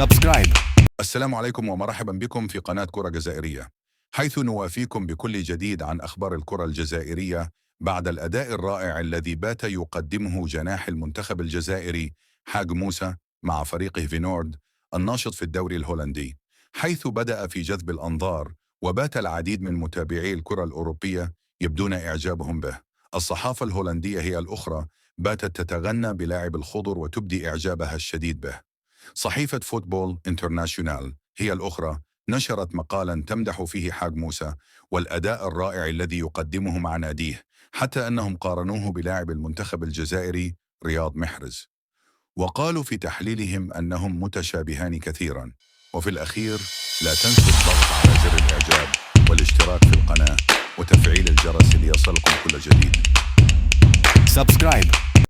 سبسكرايب. السلام عليكم ومرحبا بكم في قناة كرة جزائرية، حيث نوافيكم بكل جديد عن أخبار الكرة الجزائرية بعد الأداء الرائع الذي بات يقدمه جناح المنتخب الجزائري حاج موسى مع فريقه فينورد الناشط في الدوري الهولندي، حيث بدأ في جذب الأنظار وبات العديد من متابعي الكرة الأوروبية يبدون إعجابهم به. الصحافة الهولندية هي الأخرى باتت تتغنى بلاعب الخضر وتبدي إعجابها الشديد به. صحيفة فوتبول انترناشيونال هي الأخرى نشرت مقالا تمدح فيه حاج موسى والأداء الرائع الذي يقدمه مع ناديه، حتى أنهم قارنوه بلاعب المنتخب الجزائري رياض محرز، وقالوا في تحليلهم أنهم متشابهان كثيرا. وفي الأخير لا تنسوا الضغط على زر الإعجاب والاشتراك في القناة وتفعيل الجرس ليصلكم كل جديد. سبسكرايب.